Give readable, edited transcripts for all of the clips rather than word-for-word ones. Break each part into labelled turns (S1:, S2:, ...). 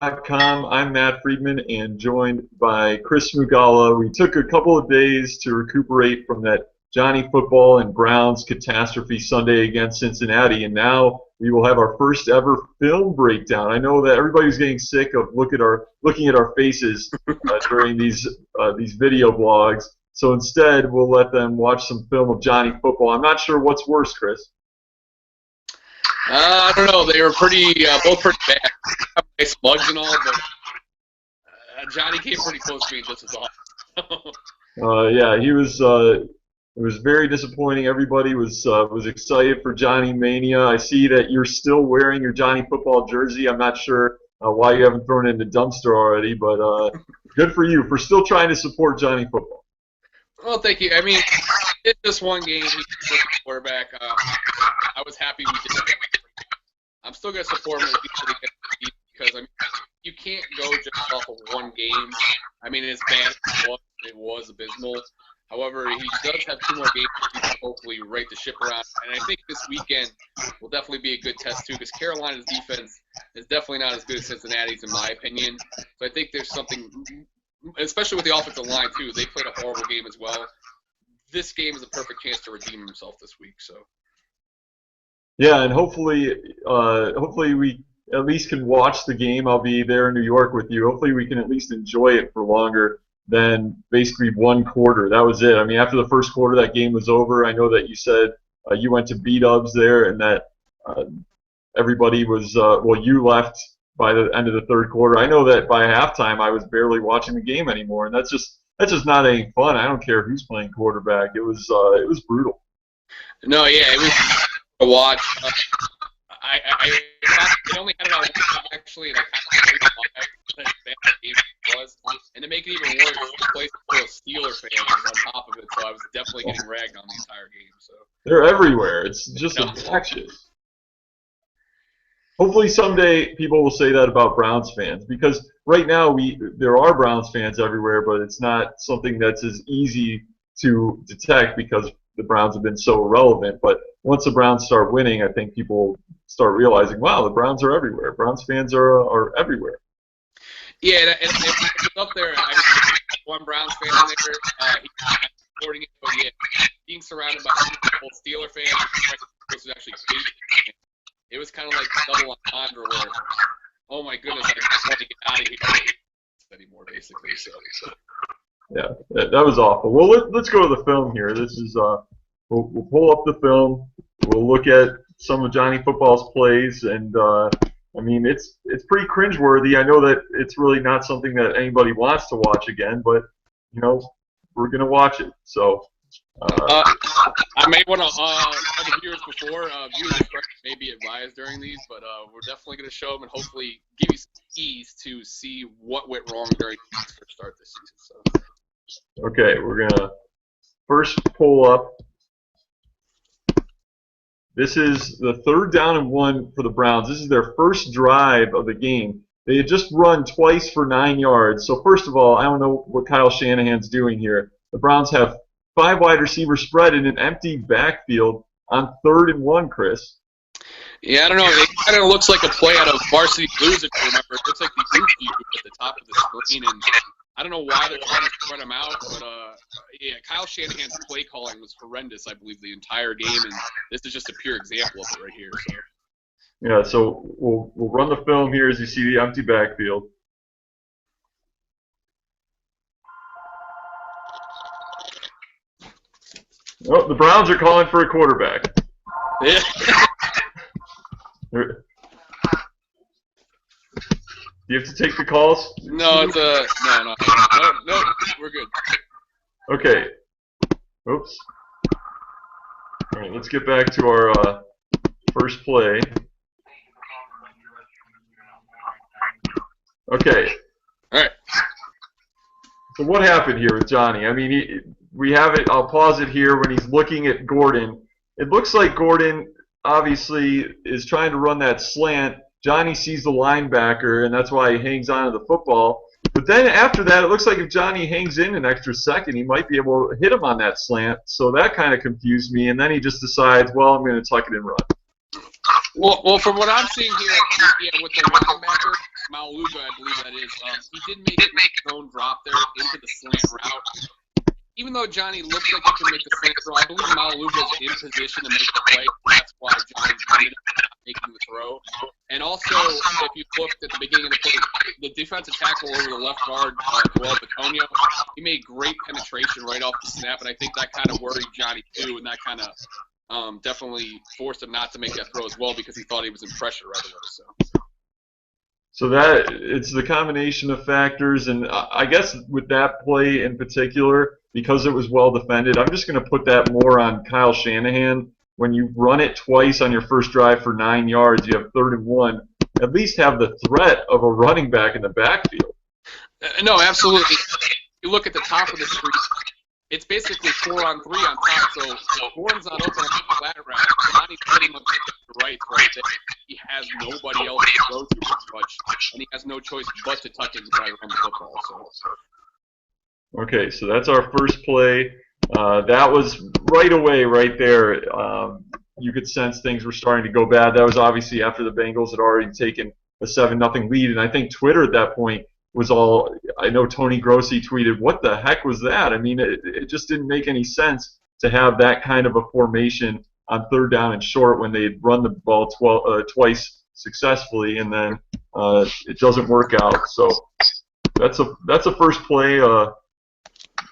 S1: I'm Matt Friedman and joined by Chris Smugala. We took a couple of days to recuperate from that Johnny football and Browns catastrophe Sunday against Cincinnati, and now we will have our first ever film breakdown. I know that everybody's getting sick of looking at our faces during these video blogs, so instead we'll let them watch some film of Johnny football. I'm not sure what's worse, Chris.
S2: I don't know. They were both pretty bad. Nice slugs and all, but Johnny came pretty close to being just as awesome.
S1: Yeah, he was. It was very disappointing. Everybody was excited for Johnny Mania. I see that you're still wearing your Johnny football jersey. I'm not sure why you haven't thrown it in the dumpster already, but good for you for still trying to support Johnny football.
S2: Well, thank you. I mean, it's just one game. He's the quarterback. I was happy we did it. I'm still going to support him because I mean, you can't go just off of one game. I mean, as bad as it was abysmal. However, he does have 2 more games to hopefully right the ship around. And I think this weekend will definitely be a good test, too, because Carolina's defense is definitely not as good as Cincinnati's, in my opinion. So I think there's something, especially with the offensive line, too. They played a horrible game as well. This game is a perfect chance to redeem himself this week. So.
S1: Yeah, and hopefully we at least can watch the game. I'll be there in New York with you. Hopefully we can at least enjoy it for longer than basically one quarter. That was it. I mean, after the first quarter, that game was over. I know that you said you went to B-dubs there and that everybody was, well, you left by the end of the third quarter. I know that by halftime I was barely watching the game anymore, and that's just not any fun. I don't care who's playing quarterback. It was brutal.
S2: No, yeah, it was a watch. I only had it on actually, and I kind of why that bad game was. And to make it even worse, the place full of Steeler fans on top of it, so I was definitely getting ragged on the entire game. So
S1: they're everywhere. It's just infectious. Hopefully someday people will say that about Browns fans, because right now there are Browns fans everywhere, but it's not something that's as easy to detect because the Browns have been so irrelevant. But once the Browns start winning, I think people start realizing, wow, the Browns are everywhere. Browns fans are everywhere.
S2: Yeah, and it's up there. I mean, one Browns fan in there, he's supporting it, but yeah, being surrounded by people, Steeler fans, which was actually great. It was kind of like double entendre where, oh my goodness, I just want to get out of here anymore, basically. So.
S1: Yeah, that was awful. Well, let's go to the film here. This is we'll pull up the film. We'll look at some of Johnny Football's plays, and I mean it's pretty cringeworthy. I know that it's really not something that anybody wants to watch again, but you know we're gonna watch it. So.
S2: I may want to tell the viewers before, viewers may be advised during these, but we're definitely going to show them and hopefully give you some keys to see what went wrong during the first start this season. So.
S1: Okay, we're going to first pull up. This is the 3rd down and 1 for the Browns. This is their first drive of the game. They had just run twice for 9 yards. So first of all, I don't know what Kyle Shanahan's doing here. The Browns have 5 wide receivers spread in an empty backfield on 3rd and 1, Chris.
S2: Yeah, I don't know. It kind of looks like a play out of Varsity Blues, if you remember. It looks like the goofy at the top of the screen, and I don't know why they're trying to spread him out, but yeah, Kyle Shanahan's play calling was horrendous, I believe, the entire game, and this is just a pure example of it right here. So.
S1: Yeah, so we'll run the film here as you see the empty backfield. Oh, the Browns are calling for a quarterback.
S2: Yeah.
S1: Do you have to take the calls?
S2: No, it's no, we're good.
S1: Okay. Oops. All right, let's get back to our first play. Okay.
S2: All right.
S1: So what happened here with Johnny? I mean, we have it. I'll pause it here when he's looking at Gordon. It looks like Gordon obviously is trying to run that slant. Johnny sees the linebacker, and that's why he hangs on to the football. But then after that, it looks like if Johnny hangs in an extra second, he might be able to hit him on that slant. So that kind of confused me. And then he just decides, well, I'm going to tuck it and run.
S2: Well, from what I'm seeing here, yeah, with the linebacker, Maluga, I believe that is. He did make his own drop there into the slant route. Even though Johnny looked like he could make the slant throw, I believe Maluga is in position to make the play. That's why Johnny ended up not making the throw. And also, if you looked at the beginning of the play, the defensive tackle over the left guard, Joel Batonio, he made great penetration right off the snap, and I think that kind of worried Johnny too, and that kind of definitely forced him not to make that throw as well because he thought he was in pressure right away.
S1: So that it's the combination of factors, and I guess with that play in particular, because it was well defended, I'm just going to put that more on Kyle Shanahan. When you run it twice on your first drive for 9 yards, you have 3rd and 1. At least have the threat of a running back in the backfield.
S2: No, absolutely. You look at the top of the screen. It's basically 4-on-3 on top, so Gordon's not open on the flat route. Johnny's pretty much to the right there. He has nobody else to throw to much, and he has no choice but to tuck it and try to run the football.
S1: Okay, so that's our first play. That was right away, right there. You could sense things were starting to go bad. That was obviously after the Bengals had already taken a 7-0 lead, and I think Twitter at that point was all, I know Tony Grossi tweeted, what the heck was that? I mean, it just didn't make any sense to have that kind of a formation on 3rd down and short when they'd run the ball twice successfully, and then it doesn't work out. So that's a first play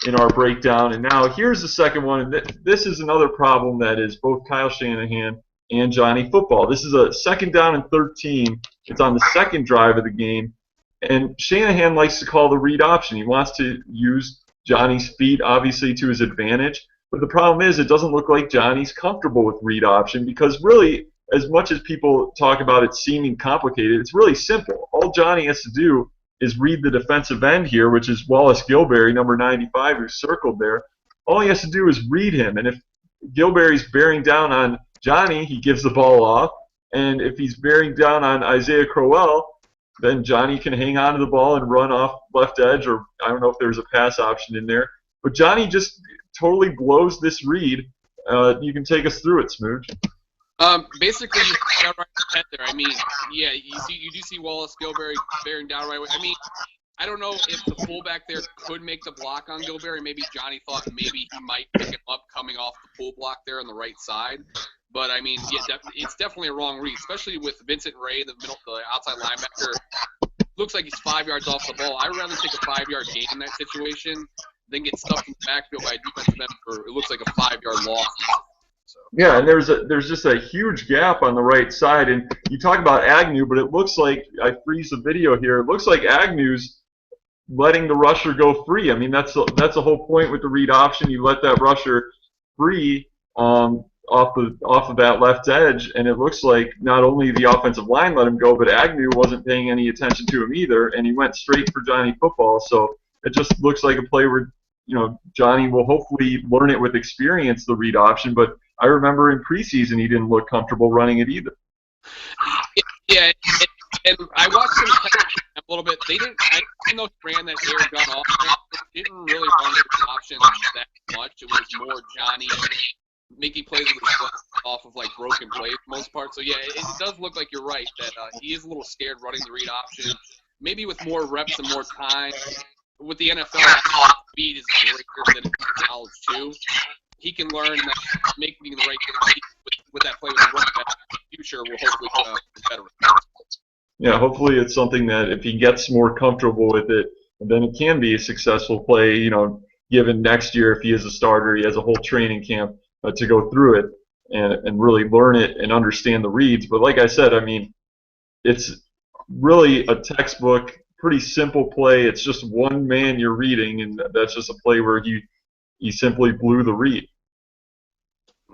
S1: in our breakdown. And now here's the second one. And this is another problem that is both Kyle Shanahan and Johnny football. This is a 2nd down and 13. It's on the 2nd drive of the game. And Shanahan likes to call the read option. He wants to use Johnny's feet, obviously, to his advantage. But the problem is it doesn't look like Johnny's comfortable with read option because really, as much as people talk about it seeming complicated, it's really simple. All Johnny has to do is read the defensive end here, which is Wallace Gilberry, number 95, who's circled there. All he has to do is read him. And if Gilberry's bearing down on Johnny, he gives the ball off. And if he's bearing down on Isaiah Crowell, then Johnny can hang on to the ball and run off left edge, or I don't know if there's a pass option in there. But Johnny just totally blows this read. You can take us through it, Smooch.
S2: Basically, you got right ahead there. I mean, yeah, you do see Wallace Gilberry bearing down right away. I mean, I don't know if the fullback there could make the block on Gilberry. Maybe Johnny thought maybe he might pick him up coming off the pull block there on the right side. But I mean, yeah, it's definitely a wrong read, especially with Vincent Ray, the outside linebacker. Looks like he's 5 yards off the ball. I'd rather take a 5-yard gain in that situation than get stuck in the backfield by a defensive end for it looks like a 5-yard loss. So.
S1: Yeah, and there's just a huge gap on the right side, and you talk about Agnew, but it looks like, I freeze the video here, it looks like Agnew's letting the rusher go free. I mean, that's the whole point with the read option. You let that rusher free off of that left edge, and it looks like not only the offensive line let him go, but Agnew wasn't paying any attention to him either, and he went straight for Johnny football. So it just looks like a play where, Johnny will hopefully learn it with experience, the read option, but I remember in preseason he didn't look comfortable running it either.
S2: Yeah, and I watched him a little bit. They didn't. I know he ran that air gun off. They didn't really run the option that much. It was more Johnny making plays with his off of like broken plays for the most part. So yeah, it does look like you're right that he is a little scared running the read option. Maybe with more reps and more time. With the NFL, speed is greater than in college too. He can learn that making the right with that play with the running back in the future will hopefully be better.
S1: Yeah, hopefully it's something that if he gets more comfortable with it, then it can be a successful play, given next year if he is a starter, he has a whole training camp to go through it and really learn it and understand the reads. But like I said, I mean, it's really a textbook, pretty simple play. It's just one man you're reading, and that's just a play where he simply blew the read.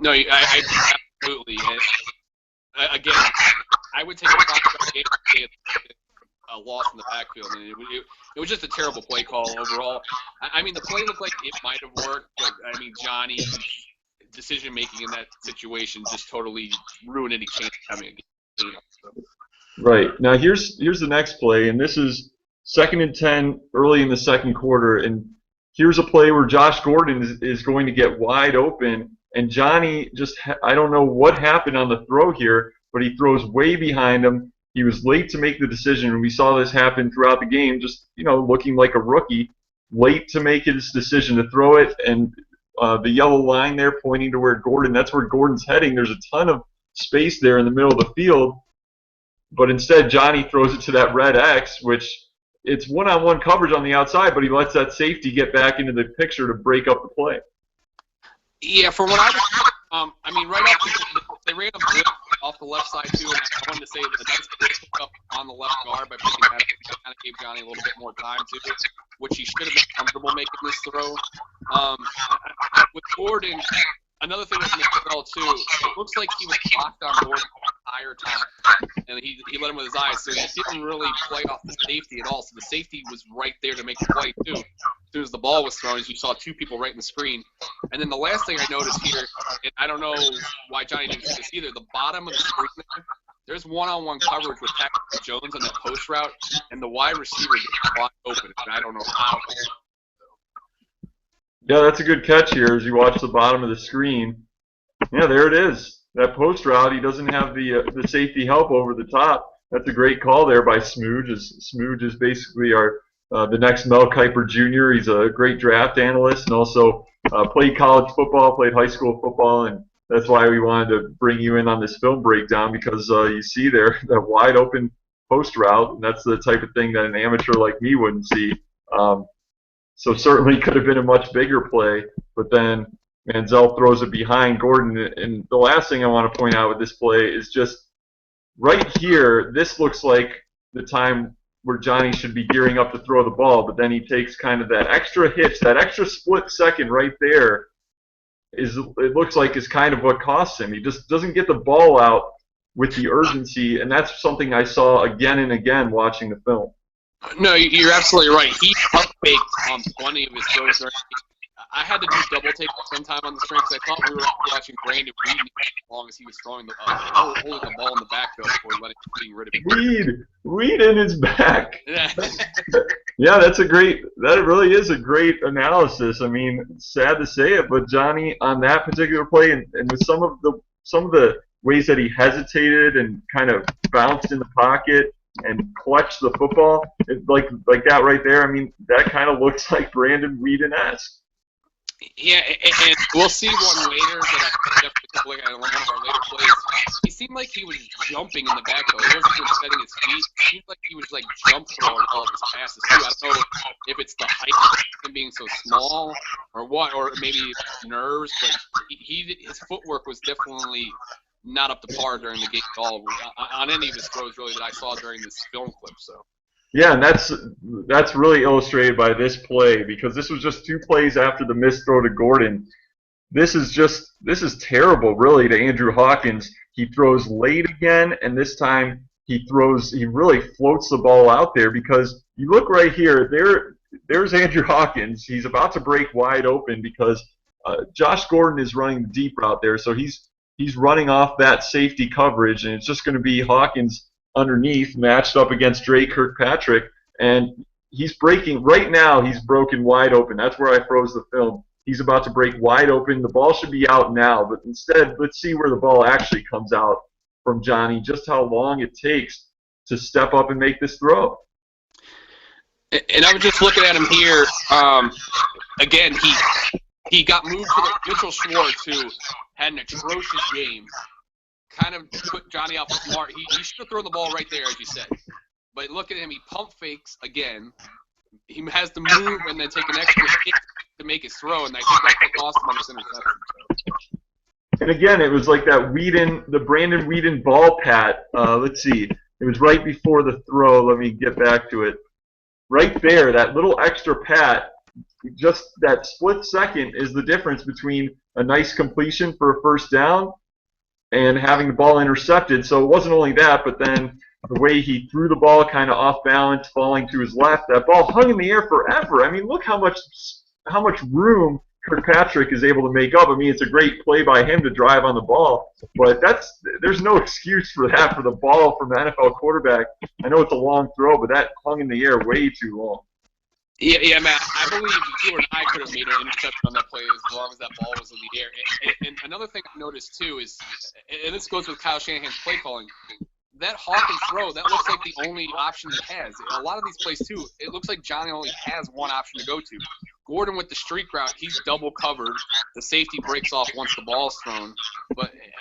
S2: No, I absolutely. And, again, I would take a 5-yard gain a loss in the backfield. And it was just a terrible play call overall. I mean, the play looked like it might have worked, but I mean, Johnny's decision making in that situation just totally ruined any chance of having a game.
S1: Right. Now here's the next play, and this is 2nd and 10 early in the second quarter, and here's a play where Josh Gordon is going to get wide open, and Johnny I don't know what happened on the throw here, but he throws way behind him, He was late to make the decision, and we saw this happen throughout the game, just, looking like a rookie, late to make his decision to throw it, and the yellow line there pointing to where that's where Gordon's heading. There's a ton of space there in the middle of the field, but instead Johnny throws it to that red X, which it's one-on-one coverage on the outside, but he lets that safety get back into the picture to break up the play.
S2: Yeah, from what I was, I mean, right off, they ran a blitz off the left side too, and I wanted to say that the nice pick up on the left guard by picking that up kind of gave Johnny a little bit more time too, which he should have been comfortable making this throw. With Gordon, another thing with Manziel too, it looks like he was locked on Gordon the entire time, and he let him with his eyes, so he didn't really play off the safety at all. So the safety was right there to make the play too. As soon as the ball was thrown, as you saw two people right in the screen. And then the last thing I noticed here, and I don't know why Johnny didn't see this either, the bottom of the screen there's one-on-one coverage with Patrick Jones on that post route, and the wide receiver is wide open, and I don't know how.
S1: Yeah, that's a good catch here as you watch the bottom of the screen. Yeah, there it is. That post route, he doesn't have the safety help over the top. That's a great call there by Smooge. Smooge is basically the next Mel Kiper Jr. He's a great draft analyst and also played college football, played high school football, and that's why we wanted to bring you in on this film breakdown because you see there that wide open post route, and that's the type of thing that an amateur like me wouldn't see. So certainly could have been a much bigger play, but then Manziel throws it behind Gordon. And the last thing I want to point out with this play is just right here, this looks like the time where Johnny should be gearing up to throw the ball, but then he takes kind of that extra hitch, that extra split second right there it looks like is kind of what costs him. He just doesn't get the ball out with the urgency, and that's something I saw again and again watching the film.
S2: No, you're absolutely right. He pump-faked on plenty of his throws during the game. I had to do double take sometime on the screen because I thought we were watching Brandon Weed as long as he was throwing holding the ball in the backfield before getting rid of it.
S1: Weed in his back. Yeah, that really is a great analysis. I mean, it's sad to say it, but Johnny on that particular play and with some of the ways that he hesitated and kind of bounced in the pocket and clutched the football, like that right there, I mean, that kind of looks like Brandon Weeden-esque.
S2: Yeah, and we'll see one later that I definitely took a look at one of our later plays. He seemed like he was jumping in the backfield. He wasn't just setting his feet. It seemed like he was like jump throwing all of his passes too. I don't know if it's the height of him being so small or what, or maybe nerves, but his footwork was definitely not up to par during the game at all on any of his throws really that I saw during this film clip. So.
S1: Yeah, and that's really illustrated by this play because this was just 2 plays after the missed throw to Gordon. This is terrible, really, to Andrew Hawkins. He throws late again, and this time he really floats the ball out there because you look right here, there's Andrew Hawkins. He's about to break wide open because Josh Gordon is running the deep route there, so he's running off that safety coverage, and it's just going to be Hawkins underneath, matched up against Drake Kirkpatrick, and he's breaking right now. He's broken wide open. That's where I froze the film. He's about to break wide open. The ball should be out now, but instead, let's see where the ball actually comes out from Johnny. Just how long it takes to step up and make this throw.
S2: And I was just looking at him here. Again, he got moved to Mitchell Schwartz, who had an atrocious game. Kind of put Johnny off smart. He should have thrown the ball right there, as you said. But look at him. He pump fakes again. He has to move and then take an extra hit to make his throw, and I think that's what cost him on this interception.
S1: And again, it was like the Brandon Weeden ball pat. Let's see. It was right before the throw. Let me get back to it. Right there, that little extra pat, just that split second is the difference between a nice completion for a first down and having the ball intercepted. So it wasn't only that, but then the way he threw the ball kind of off balance, falling to his left, that ball hung in the air forever. I mean, look how much room Kirkpatrick is able to make up. I mean, it's a great play by him to drive on the ball, but there's no excuse for that for the ball from the NFL quarterback. I know it's a long throw, but that hung in the air way too long.
S2: Yeah, Matt, I believe you and I could have made an interception on that play as long as that ball was in the air. And another thing I've noticed, too, is, and this goes with Kyle Shanahan's play calling, that Hawkins throw, that looks like the only option he has. A lot of these plays, too, it looks like Johnny only has one option to go to. Gordon with the streak route, he's double covered. The safety breaks off once the ball's thrown.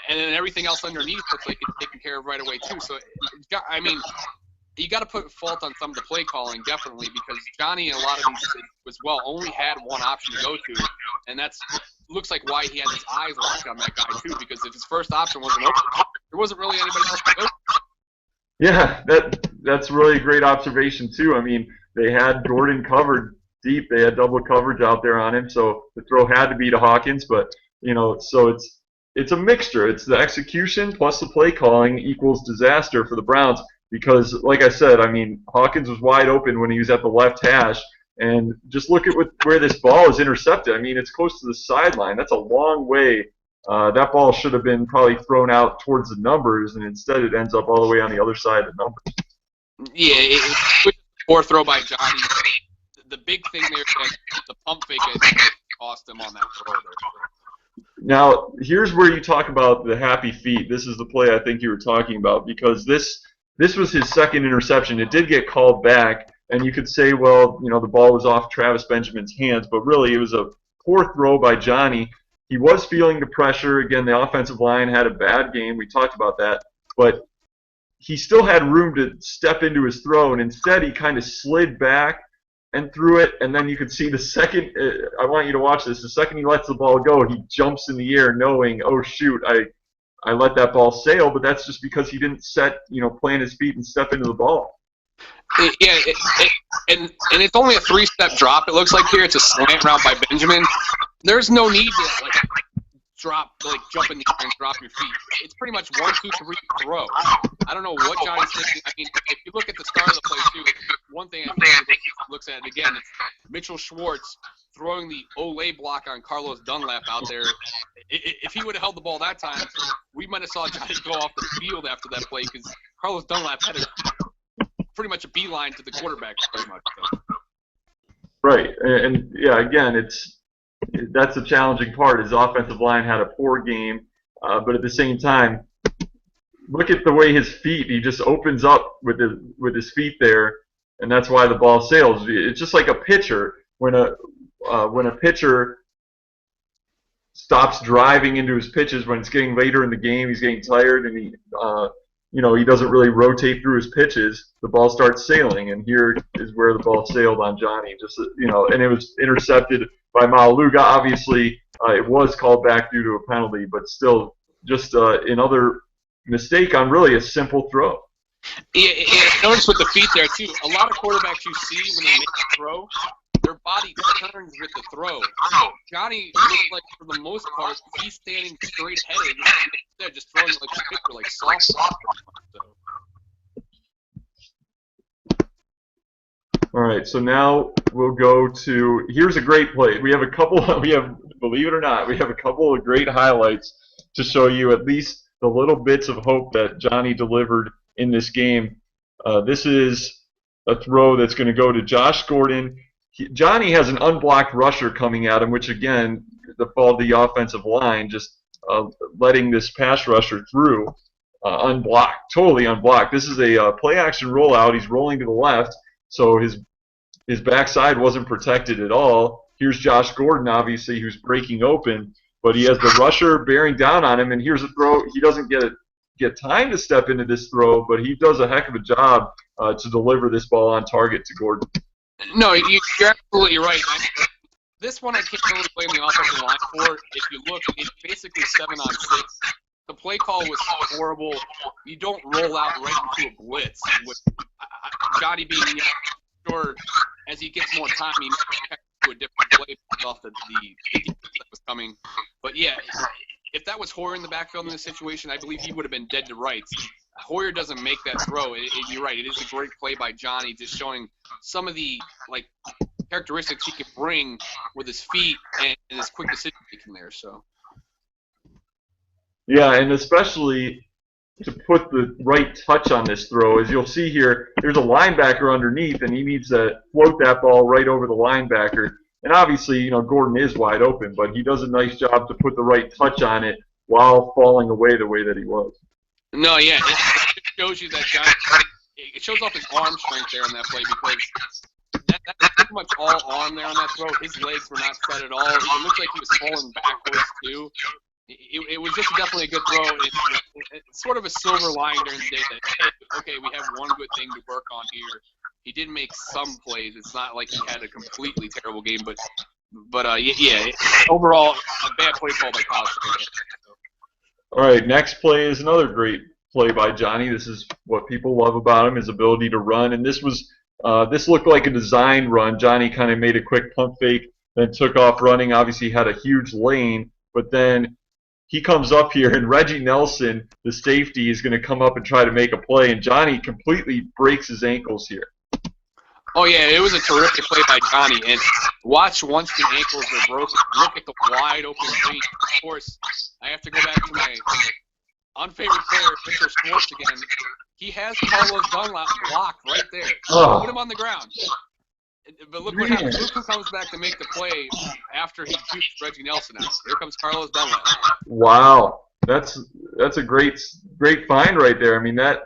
S2: And then everything else underneath looks like it's taken care of right away, too. So, I mean, you got to put fault on some of the play calling, definitely, because Johnny in a lot of these as well only had one option to go to, and that's looks like why he had his eyes locked on that guy too. Because if his first option wasn't open, there wasn't really anybody else to go to.
S1: Yeah, that's really a great observation too. I mean, they had Gordon covered deep; they had double coverage out there on him, so the throw had to be to Hawkins. But so it's a mixture. It's the execution plus the play calling equals disaster for the Browns. Because, like I said, I mean, Hawkins was wide open when he was at the left hash. And just look at where this ball is intercepted. I mean, it's close to the sideline. That's a long way. That ball should have been probably thrown out towards the numbers, and instead it ends up all the way on the other side of the numbers.
S2: Yeah, it was a poor throw by Johnny. The big thing there is the pump fake I think cost him on that throw there.
S1: Now, here's where you talk about the happy feet. This is the play I think you were talking about, because this was his second interception. It did get called back, and you could say, well, the ball was off Travis Benjamin's hands, but really it was a poor throw by Johnny. He was feeling the pressure. Again, the offensive line had a bad game. We talked about that, but he still had room to step into his throw, and instead he kind of slid back and threw it, and then you could see the second, I want you to watch this, the second he lets the ball go, he jumps in the air knowing, oh shoot, I let that ball sail, but that's just because he didn't plant his feet and step into the ball.
S2: Yeah, and it's only a 3-step drop. It looks like here it's a slant route by Benjamin. There's no need to jump in the air and drop your feet. It's pretty much 1, 2, 3 throw. I don't know what Johnny's thinking. I mean, if you look at the start of the play too, one thing I think looks at it again, it's Mitchell Schwartz throwing the Olay block on Carlos Dunlap out there. If he would have held the ball that time, we might have saw Johnny go off the field after that play because Carlos Dunlap had pretty much a beeline to the quarterback pretty much. So.
S1: Right, and yeah, again, that's the challenging part. His offensive line had a poor game, but at the same time, look at the way his feet, he just opens up with his feet there, and that's why the ball sails. It's just like a pitcher. When a pitcher stops driving into his pitches when it's getting later in the game, he's getting tired, and he doesn't really rotate through his pitches, the ball starts sailing, and here is where the ball sailed on Johnny. And it was intercepted by Maluga. Obviously, it was called back due to a penalty, but still, just another mistake on really a simple throw.
S2: Yeah, notice with the feet there too. A lot of quarterbacks you see when they make a throw, their body turns with the throw. Johnny looks like, for the most part, he's standing straight headed instead, just throwing like a pitcher, like soft.
S1: All right, so now we'll go to, here's a great play. Believe it or not, we have a couple of great highlights to show you at least the little bits of hope that Johnny delivered in this game. This is a throw that's going to go to Josh Gordon. Johnny has an unblocked rusher coming at him, which again, the fault of the offensive line, just letting this pass rusher through unblocked, totally unblocked. This is a play-action rollout. He's rolling to the left, so his backside wasn't protected at all. Here's Josh Gordon, obviously, who's breaking open, but he has the rusher bearing down on him, and here's a throw. He doesn't get time to step into this throw, but he does a heck of a job to deliver this ball on target to Gordon.
S2: No, you're absolutely right. This one I can't really blame the offensive line for. If you look, it's basically 7-on-6. The play call was horrible. You don't roll out right into a blitz. With Johnny being sure as he gets more time, he might to a different play off the that was coming. But yeah, if that was Hoyer in the backfield in this situation, I believe he would have been dead to rights. Hoyer doesn't make that throw. You're right. It is a great play by Johnny, just showing some of the characteristics he can bring with his feet and his quick decision making there. So.
S1: Yeah, and especially to put the right touch on this throw. As you'll see here, there's a linebacker underneath, and he needs to float that ball right over the linebacker. And obviously, Gordon is wide open, but he does a nice job to put the right touch on it while falling away the way that he was.
S2: No, yeah, shows you that Johnny. It shows off his arm strength there on that play because that's pretty much all arm there on that throw. His legs were not set at all. It looked like he was falling backwards too. It was just definitely a good throw. It's sort of a silver line during the day that, hey, okay, we have one good thing to work on here. He did make some plays. It's not like he had a completely terrible game, but yeah, overall, a bad play call by Kyle Shanahan.
S1: All right, next play is another great play by Johnny. This is what people love about him, his ability to run. And this looked like a design run. Johnny kind of made a quick pump fake, then took off running. Obviously had a huge lane, but then he comes up here, and Reggie Nelson, the safety, is going to come up and try to make a play, and Johnny completely breaks his ankles here.
S2: Oh, yeah, it was a terrific play by Johnny. And watch once the ankles are broken. Look at the wide open reach. Of course, I have to go back to my unfavorite player, Mitchell Schwartz again. He has Carlos Dunlap blocked right there. Put him on the ground. But look what happens. Look who comes back to make the play after he shoots Reggie Nelson out. Here comes Carlos Dunlap.
S1: Wow. That's a great find right there. I mean, that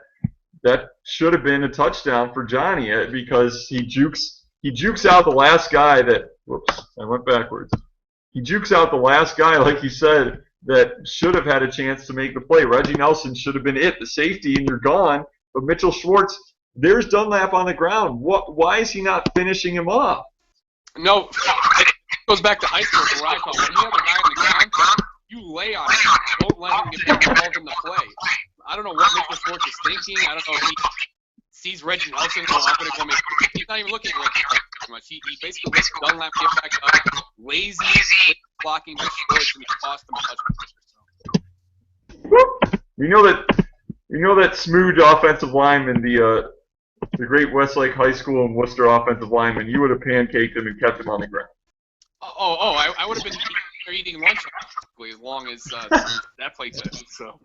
S1: should have been a touchdown for Johnny because he jukes out the last guy that – whoops, I went backwards. He jukes out the last guy, like you said, that should have had a chance to make the play. Reggie Nelson should have been the safety, and you're gone. But Mitchell Schwartz, there's Dunlap on the ground. Why is he not finishing him off?
S2: No, it goes back to high school where I thought when you have a guy on the ground, you lay on him. Don't let him get involved in the play. I don't know what Mitchell Schwartz is thinking. I don't know if he sees Reggie Nelson go up and go make. He's not even looking at Reggie Nelson too much. He basically lets Dunlap get back up, lazy, blocking Mitchell Schwartz, and he cost him a touchdown.
S1: You know that smooth offensive lineman, the great Westlake High School and Worcester offensive lineman. You would have pancaked him and kept him on the ground.
S2: I would have been eating lunch as long as that play took. So.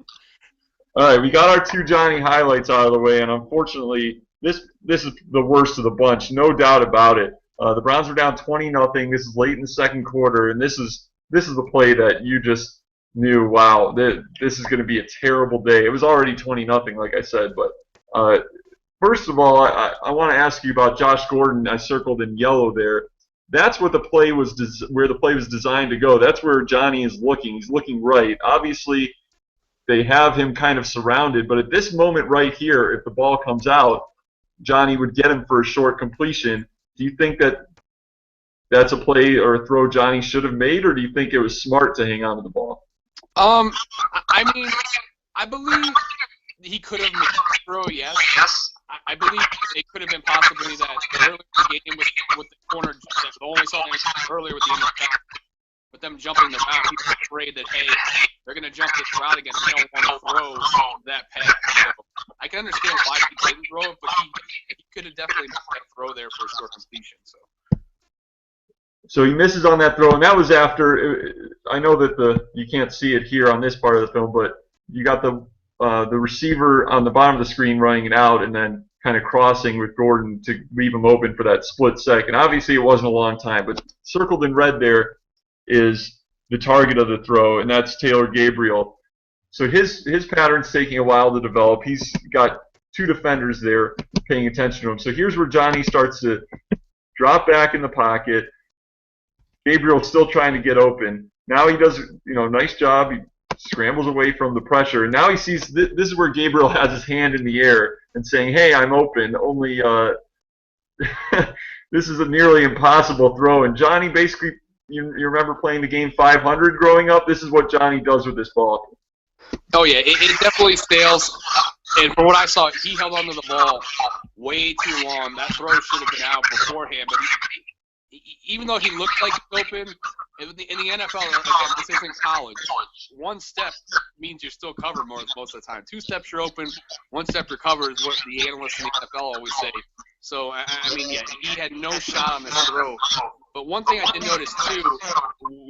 S1: All right, we got our two Johnny highlights out of the way, and unfortunately, this is the worst of the bunch, no doubt about it. The Browns were down 20-0. This is late in the second quarter, and this is the play that you just knew, wow, this is going to be a terrible day. It was already 20-0, like I said, but first of all, I want to ask you about Josh Gordon. I circled in yellow there. That's where the play was designed to go. That's where Johnny is looking. He's looking right. Obviously, they have him kind of surrounded, but at this moment right here, if the ball comes out, Johnny would get him for a short completion. Do you think that's a play or a throw Johnny should have made, or do you think it was smart to hang on to the ball?
S2: I mean, I believe he could have made the throw, yes. I believe it could have been possibly that earlier in the game with the corner, that only saw earlier with the interception. With them jumping the route, he was afraid that, hey, they're going to jump this route again. They don't want to throw that pass. So I can understand why he didn't throw it, but he could have definitely made that throw there for a short completion.
S1: So he misses on that throw, and that was after. I know that you can't see it here on this part of the film, but you got the receiver on the bottom of the screen running it out, and then kind of crossing with Gordon to leave him open for that split second. Obviously, it wasn't a long time, but circled in red there is the target of the throw, and that's Taylor Gabriel. So his pattern's taking a while to develop. He's got two defenders there paying attention to him. So here's where Johnny starts to drop back in the pocket. Gabriel's still trying to get open. Now he does, nice job. He scrambles away from the pressure, and now he sees this is where Gabriel has his hand in the air and saying, "Hey, I'm open." Only this is a nearly impossible throw, and Johnny basically. You remember playing the game 500 growing up? This is what Johnny does with this ball.
S2: Oh, yeah, it definitely fails. And from what I saw, he held onto the ball way too long. That throw should have been out beforehand. But even though he looked like he's open, in the NFL, again, this isn't college. One step means you're still covered most of the time. Two steps you're open, one step you're covered is what the analysts in the NFL always say. So, I mean, yeah, he had no shot on this throw. But one thing I did notice, too,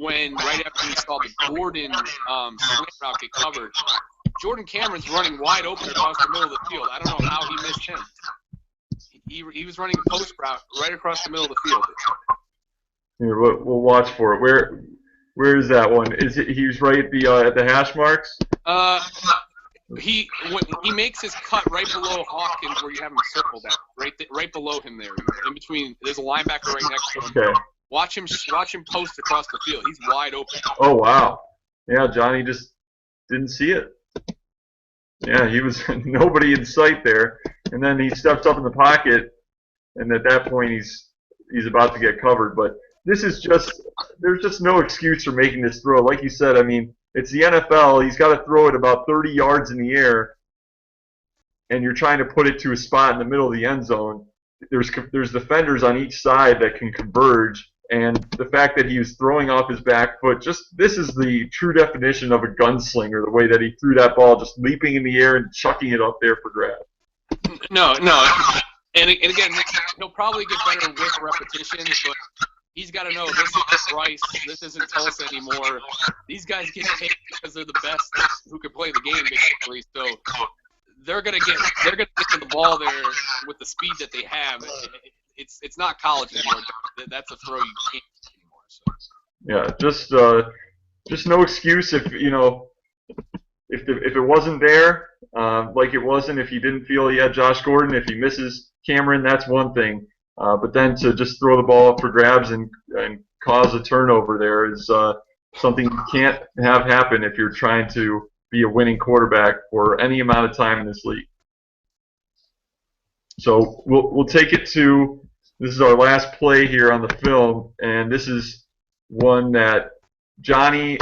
S2: right after we saw the Gordon slant route get covered, Jordan Cameron's running wide open across the middle of the field. I don't know how he missed him. He was running a post route right across the middle of the field.
S1: Here, we'll watch for it. Where is that one? Is it? He was right at the hash marks.
S2: when he makes his cut right below Hawkins, where you have him circled at, right below him there, in between. There's a linebacker right next to him.
S1: Okay.
S2: Watch him post across the field. He's wide open.
S1: Oh wow. Yeah, Johnny just didn't see it. Yeah, he was nobody in sight there, and then he steps up in the pocket, and at that point he's about to get covered. But this is there's just no excuse for making this throw. Like you said, I mean, it's the NFL. He's got to throw it about 30 yards in the air, and you're trying to put it to a spot in the middle of the end zone. There's defenders on each side that can converge, and the fact that he was throwing off his back foot, this is the true definition of a gunslinger, the way that he threw that ball, just leaping in the air and chucking it up there for grabs.
S2: No. And again, he'll probably get better with repetitions, but he's got to know this isn't Rice, this isn't Tulsa anymore. These guys get paid because they're the best who can play the game, basically. So they're gonna get to the ball there with the speed that they have. It's not college anymore. That's a throw you can't anymore. So.
S1: Yeah, just no excuse if if it wasn't there, like it wasn't. If you didn't feel he had Josh Gordon, if he misses Cameron, that's one thing. But then to just throw the ball up for grabs and cause a turnover there is something you can't have happen if you're trying to be a winning quarterback for any amount of time in this league. So we'll take it to, this is our last play here on the film, and this is one that Johnny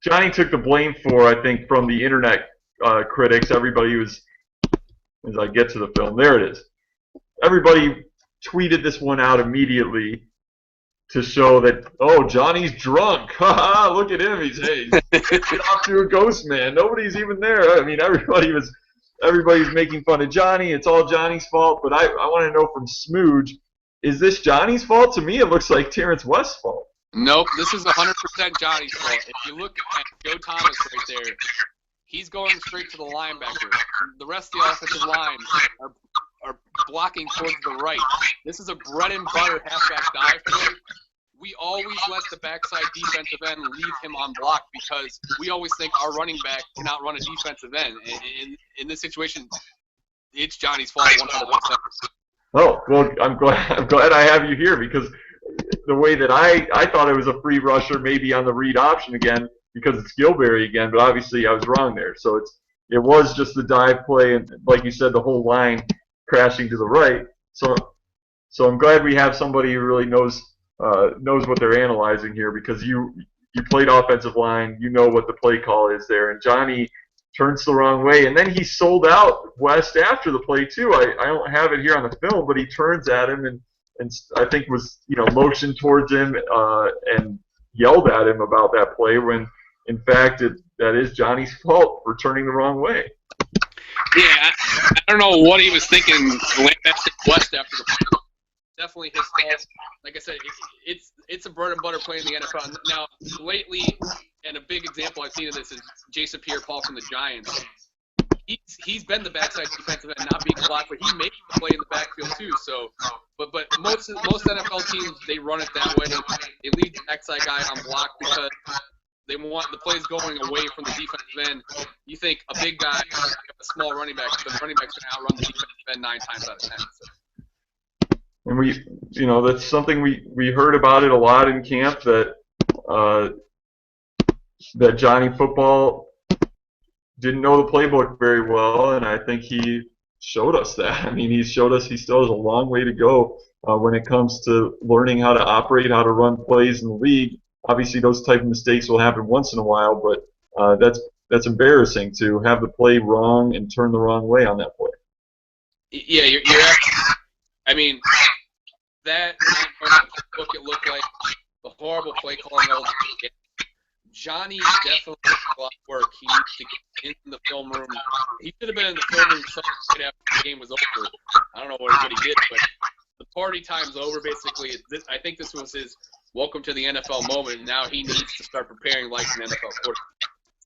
S1: took the blame for, I think, from the internet critics. Everybody was, as I get to the film, there it is. Everybody tweeted this one out immediately to show that, oh, Johnny's drunk. Ha look at him. He's off to a ghost man. Nobody's even there. I mean, everybody's making fun of Johnny. It's all Johnny's fault. But I want to know from Smooge, is this Johnny's fault? To me, it looks like Terrence West's fault.
S2: Nope, this is 100% Johnny's fault. If you look at Joe Thomas right there, he's going straight to the linebacker. The rest of the offensive line are blocking towards the right. This is a bread and butter halfback dive play. We always let the backside defensive end leave him on block because we always think our running back cannot run a defensive end. In this situation, it's Johnny's fault 100%.
S1: Oh, well, I'm glad I have you here because the way that I thought it was a free rusher, maybe on the read option again because it's Gilberry again, but obviously I was wrong there. So it was just the dive play, and like you said, the whole line crashing to the right. So I'm glad we have somebody who really knows what they're analyzing here because you played offensive line, you know what the play call is there, and Johnny turns the wrong way, and then he sold out West after the play too. I don't have it here on the film, but he turns at him and I think was motioned towards him and yelled at him about that play when in fact that is Johnny's fault for turning the wrong way.
S2: Yeah, I don't know what he was thinking. West after the play. Definitely his fault. Like I said, it's a bread and butter play in the NFL. Now, lately, and a big example I've seen of this is Jason Pierre-Paul from the Giants. He's been the backside defensive end, not being blocked, but he makes the play in the backfield too. So, but most NFL teams they run it that way. They leave the backside guy on block because they want the plays going away from the defensive end. You think a big guy, a small running back, the running back's going to outrun the defensive end 9 times out of 10. So.
S1: And that's something we heard about it a lot in camp that Johnny Football didn't know the playbook very well, and I think he showed us that. I mean, he showed us he still has a long way to go when it comes to learning how to operate, how to run plays in the league. Obviously, those type of mistakes will happen once in a while, but that's embarrassing to have the play wrong and turn the wrong way on that play.
S2: Yeah, you're I mean, that look it looked like the horrible play calling. Johnny definitely did a lot of work. He needs to get in the film room. He should have been in the film room right after the game was over. I don't know what he did, but the party time's over, basically. I think this was his welcome to the NFL moment, and now he needs to start preparing like an NFL quarterback.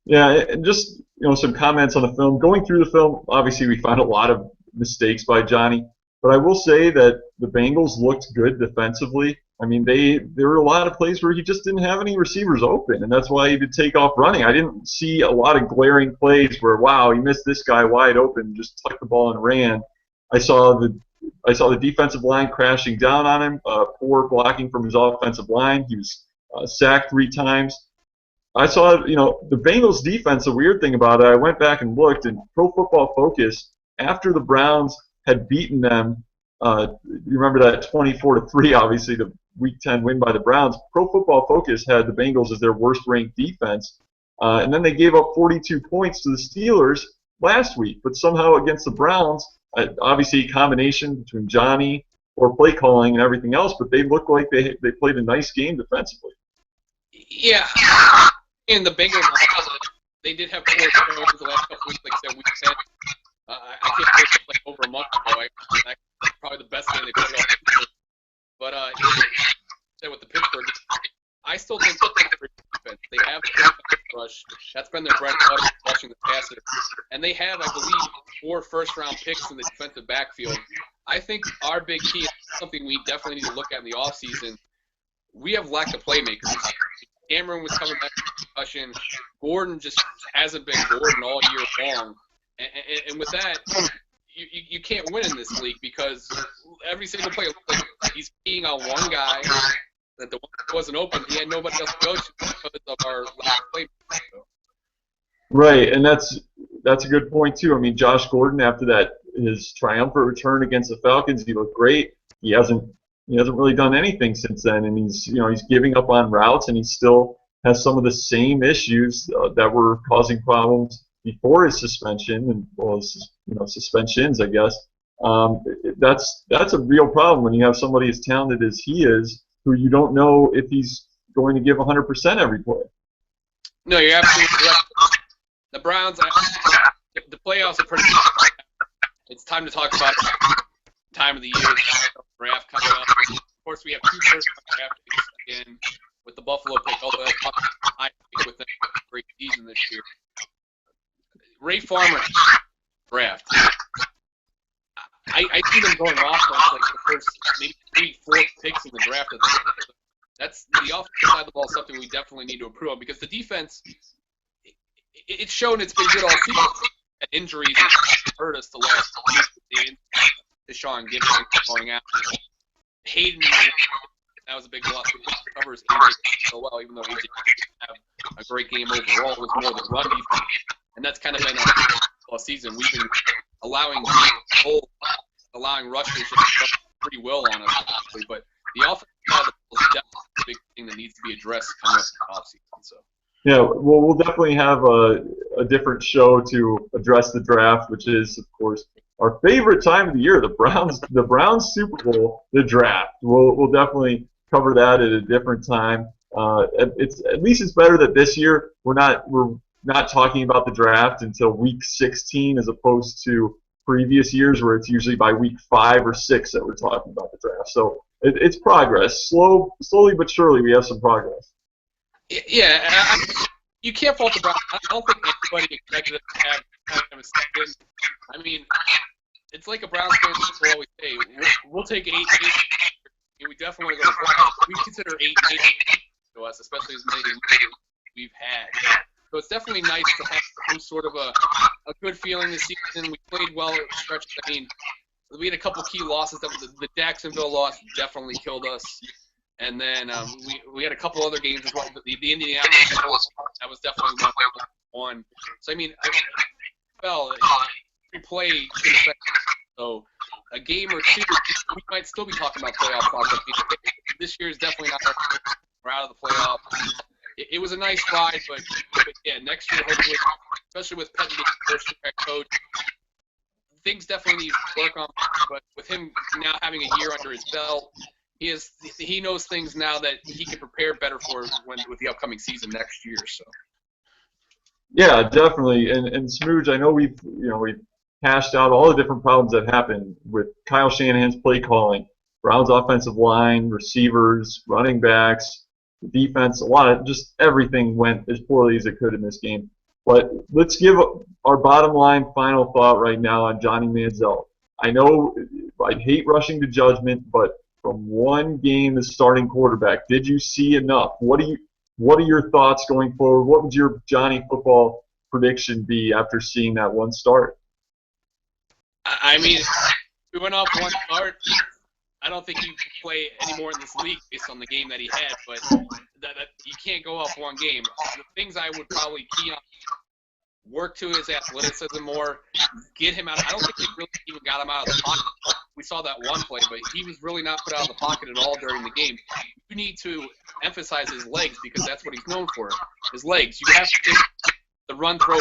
S1: Yeah, and just some comments on the film. Going through the film, obviously we found a lot of mistakes by Johnny, but I will say that the Bengals looked good defensively. I mean, there were a lot of plays where he just didn't have any receivers open, and that's why he had to take off running. I didn't see a lot of glaring plays where, wow, he missed this guy wide open, just tucked the ball and ran. I saw the defensive line crashing down on him, poor blocking from his offensive line. He was sacked 3 times. I saw, the Bengals defense, the weird thing about it, I went back and looked, and Pro Football Focus, after the Browns had beaten them, you remember that 24-3, obviously, the Week 10 win by the Browns, Pro Football Focus had the Bengals as their worst-ranked defense, and then they gave up 42 points to the Steelers last week, but somehow against the Browns, obviously a combination between Johnny or play calling and everything else, but they looked like they played a nice game defensively.
S2: Yeah. And the Bengals, they did have 4 shows the last couple weeks, like I said, Week 10. I can't believe it was like over a month ago. That's probably the best game they played all season. But with the Pittsburgh, I still think that they're defense. They have the defensive rush. That's been their bread and butter, rushing the passer. And they have, I believe, 4 first-round picks in the defensive backfield. I think our big key is something we definitely need to look at in the offseason. We have lack of playmakers. Cameron was coming back from concussion. Gordon just hasn't been Gordon all year long. And with that, you can't win in this league because every single play, he's keying on one guy. That the one that wasn't open, he had nobody else to go to because of our lack of playmakers.
S1: Right, and that's a good point too. I mean, Josh Gordon, after his triumphant return against the Falcons, he looked great. He hasn't really done anything since then, and he's giving up on routes, and he still has some of the same issues that were causing problems before his suspension, and his suspensions, I guess. That's a real problem when you have somebody as talented as he is, who you don't know if he's going to give 100% every play.
S2: No, you're absolutely right. The Browns, the playoffs are pretty. It's time to talk about time of the year, draft coming up. Of course, we have 2 first-round draft picks again with the Buffalo pick, although that's probably high pick with them a great season this year. Ray Farmer draft. I see them going off like the first maybe 3, 4 picks in the draft. That's the offensive side of the ball is something we definitely need to improve on because the defense, it's shown it's been good all season. Injuries hurt us the last few games. Deshaun Gibson going out. Hayden, that was a big loss. He covers AJ so well, even though AJ didn't have a great game overall. It was more the run defense. And that's kind of been all season. We've been allowing rushers to rush pretty well on us, actually. But the offensive side of the ball is definitely a big thing that needs to be addressed coming up in the offseason. So.
S1: Yeah, well, we'll definitely have a different show to address the draft, which is, of course, our favorite time of the year, the Browns Super Bowl, the draft. We'll definitely cover that at a different time. At least it's better that this year we're not talking about the draft until week 16 as opposed to previous years where it's usually by week 5 or 6 that we're talking about the draft. So it's progress. Slowly but surely we have some progress.
S2: Yeah, you can't fault the Browns. I don't think anybody expected us to have kind of a second. I mean, it's like a Browns fan will always say, we'll take 8. We definitely want to go to the playoffs. We consider 8 to us, especially as many we've had. So it's definitely nice to have some sort of a good feeling this season. We played well at stretches. I mean, we had a couple key losses. The Jacksonville loss definitely killed us. And then we had a couple other games as well. The Indianapolis that was definitely one. So, I mean, we play. So a game or 2, we might still be talking about playoff talk. This year is definitely not we're out of the playoffs. It was a nice ride, but yeah, next year, hopefully, especially with Petty being the first year coach, things definitely need to work on. But with him now having a year under his belt, he knows things now that he can prepare better for with the upcoming season next year. So. Yeah,
S1: definitely. And Smooge, I know we've hashed out all the different problems that happened with Kyle Shanahan's play calling, Browns offensive line, receivers, running backs, defense. Just everything went as poorly as it could in this game. But let's give our bottom line final thought right now on Johnny Manziel. I know I hate rushing to judgment, but from one game as starting quarterback? Did you see enough? What are your thoughts going forward? What would your Johnny football prediction be after seeing that one start?
S2: I mean, we went off one start. I don't think he can play anymore in this league based on the game that he had, but you can't go off one game. The things I would probably key on, work to his athleticism more, get him out. I don't think they really even got him out of the pocket. We saw that one play, but he was really not put out of the pocket at all during the game. You need to emphasize his legs because that's what he's known for, his legs. You have to take the run throw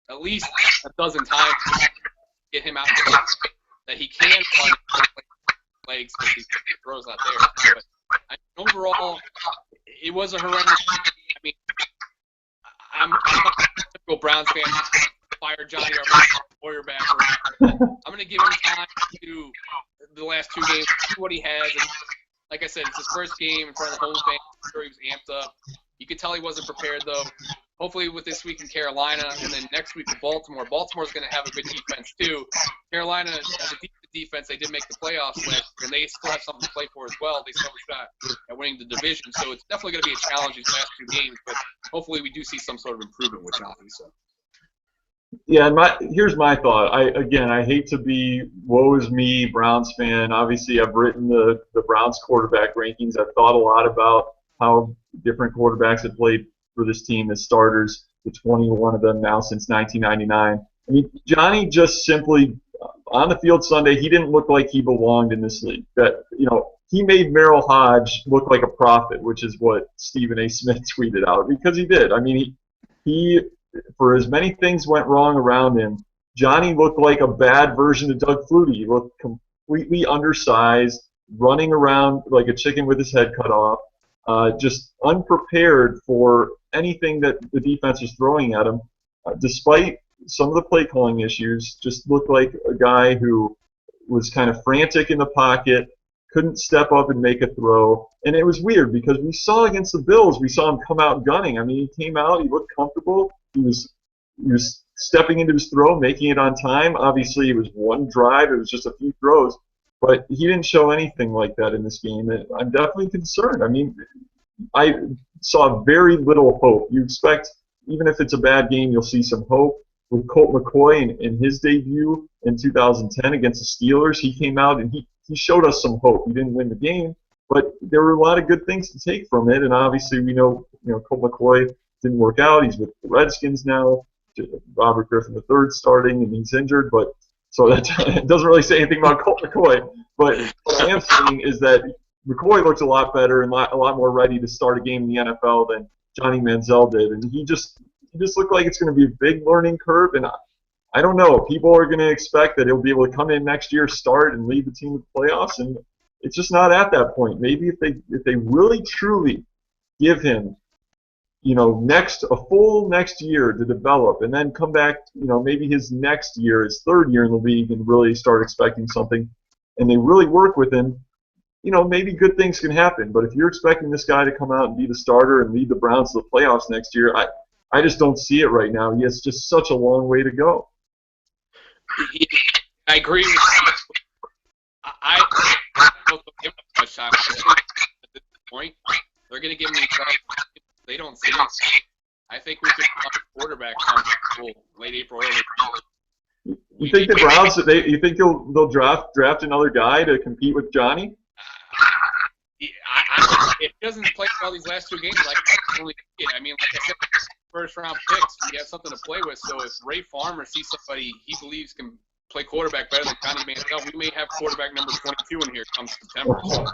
S2: at least a dozen times to get him out that he can run legs, but he throws out there. But overall, it was a horrendous. I mean, I'm a typical Browns fan. Fire Johnny, our quarterback. I'm going to give him time to the last two games, see what he has. And like I said, it's his first game in front of the home fans. I'm sure he was amped up. You could tell he wasn't prepared, though. Hopefully with this week in Carolina and then next week with Baltimore. Baltimore's going to have a good defense, too. Carolina has a decent defense. They did make the playoffs last year, and they still have something to play for as well. They still have a shot at winning the division. So it's definitely going to be a challenge these last two games, but hopefully we do see some sort of improvement with Johnny. So.
S1: Yeah, and here's my thought. I hate to be woe is me Browns fan. Obviously, I've written the Browns quarterback rankings. I've thought a lot about how different quarterbacks have played for this team as starters, the 21 of them now since 1999. I mean, Johnny just simply, on the field Sunday, he didn't look like he belonged in this league. That, he made Merrill Hodge look like a prophet, which is what Stephen A. Smith tweeted out, because he did. I mean, he for as many things went wrong around him, Johnny looked like a bad version of Doug Flutie. He looked completely undersized, running around like a chicken with his head cut off, just unprepared for anything that the defense was throwing at him. Despite some of the play calling issues, just looked like a guy who was kind of frantic in the pocket, couldn't step up and make a throw. And it was weird because we saw against the Bills, we saw him come out gunning. I mean, he came out, he looked comfortable. He was stepping into his throw, making it on time. Obviously, it was one drive. It was just a few throws. But he didn't show anything like that in this game. And I'm definitely concerned. I mean, I saw very little hope. You expect, even if it's a bad game, you'll see some hope. With Colt McCoy in his debut in 2010 against the Steelers, he came out and he showed us some hope. He didn't win the game, but there were a lot of good things to take from it. And obviously, we know, Colt McCoy didn't work out. He's with the Redskins now. Robert Griffin III starting, and he's injured. But so that it doesn't really say anything about Colt McCoy. But what I am saying is that McCoy looks a lot better and a lot more ready to start a game in the NFL than Johnny Manziel did, and he just looked like it's going to be a big learning curve. And I don't know. People are going to expect that he'll be able to come in next year, start, and lead the team to the playoffs, and it's just not at that point. Maybe if they really truly give him, a full next year to develop, and then come back, maybe his next year, his third year in the league, and really start expecting something, and they really work with him, maybe good things can happen. But if you're expecting this guy to come out and be the starter and lead the Browns to the playoffs next year, I just don't see it right now. He has just such a long way to go.
S2: I agree with you. I don't give him much time at this point. They're going to give him the time. They don't see it. I think we could have a quarterback come late April, early.
S1: You think the Browns? You think they'll draft another guy to compete with Johnny?
S2: If he doesn't play well these last two games, I mean, like I said, first round picks, we have something to play with. So if Ray Farmer sees somebody he believes can play quarterback better than Johnny Manziel, we may have quarterback number 22 in here come September. So.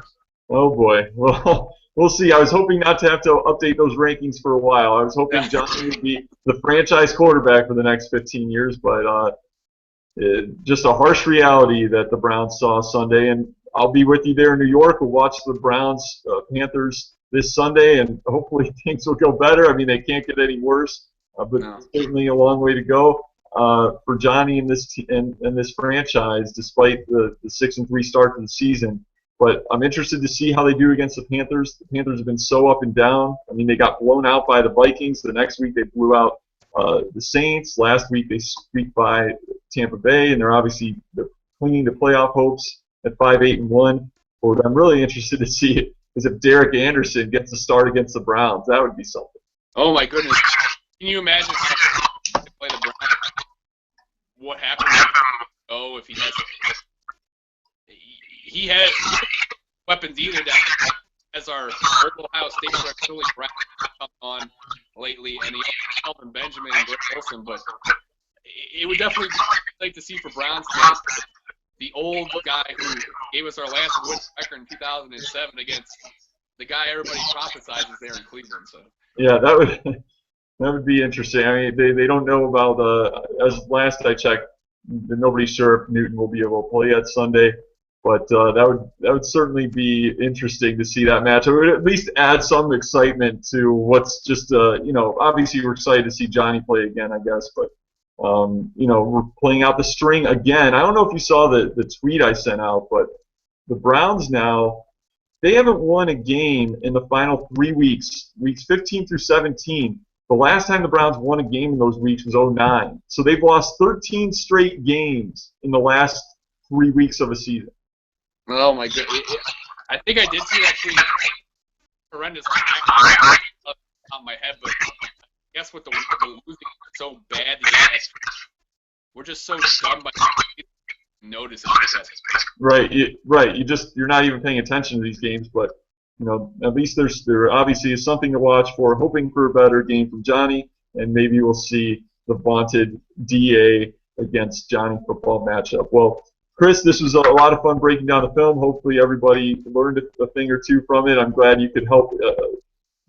S1: Oh boy. Well, we'll see. I was hoping not to have to update those rankings for a while. I was hoping Johnny would be the franchise quarterback for the next 15 years, but just a harsh reality that the Browns saw Sunday. And I'll be with you there in New York. We'll watch the Browns Panthers this Sunday, and hopefully things will go better. I mean, they can't get any worse, but certainly a long way to go for Johnny and this franchise, despite the 6-3 start to the season. But I'm interested to see how they do against the Panthers. The Panthers have been so up and down. I mean, they got blown out by the Vikings. The next week they blew out the Saints. Last week they squeaked by Tampa Bay, and they're clinging to playoff hopes at 5-8-1. What I'm really interested to see is if Derek Anderson gets a start against the Browns. That would be something.
S2: Oh my goodness! Can you imagine how to play the Browns? What happens? Oh, if he has, he has weapons either that as our old Ohio State player Billy Brown come on lately, and he also Kelvin Benjamin and Greg Olson, but it would definitely be like to see for Browns fans the old guy who gave us our last win record in 2007 against the guy everybody prophesizes there in Cleveland. So
S1: Yeah, that would be interesting. I mean, they don't know about as last I checked, nobody's sure if Newton will be able to play at Sunday, but that would certainly be interesting to see that match. It would at least add some excitement to what's just obviously we're excited to see Johnny play again, I guess, but we're playing out the string again. I don't know if you saw the tweet I sent out, but the Browns now, they haven't won a game in the final 3 weeks, weeks 15 through 17. The last time the Browns won a game in those weeks was 2009. So they've lost 13 straight games in the last 3 weeks of a season.
S2: oh my goodness, I think I did see that tweet. Horrendous off my head, but guess what? The losing so bad. We're just so dumb by noticing.
S1: Right, you're not even paying attention to these games, but at least there obviously is something to watch for. Hoping for a better game from Johnny, and maybe we'll see the vaunted DA against Johnny football matchup. Well, Chris, this was a lot of fun breaking down the film. Hopefully everybody learned a thing or two from it. I'm glad you could help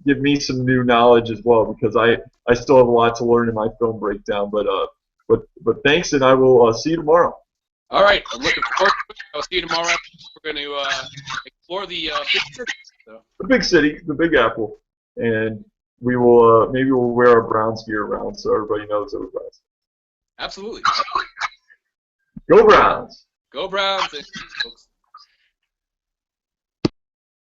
S1: give me some new knowledge as well, because I still have a lot to learn in my film breakdown. But thanks, and I will see you tomorrow.
S2: All right, I'm looking forward to it. I'll see you tomorrow. We're going to explore the big city. So.
S1: The big city, the Big Apple, and we will maybe we'll wear our Browns gear around so everybody knows that we're Browns.
S2: Absolutely.
S1: Go Browns!
S2: Go Browns, folks.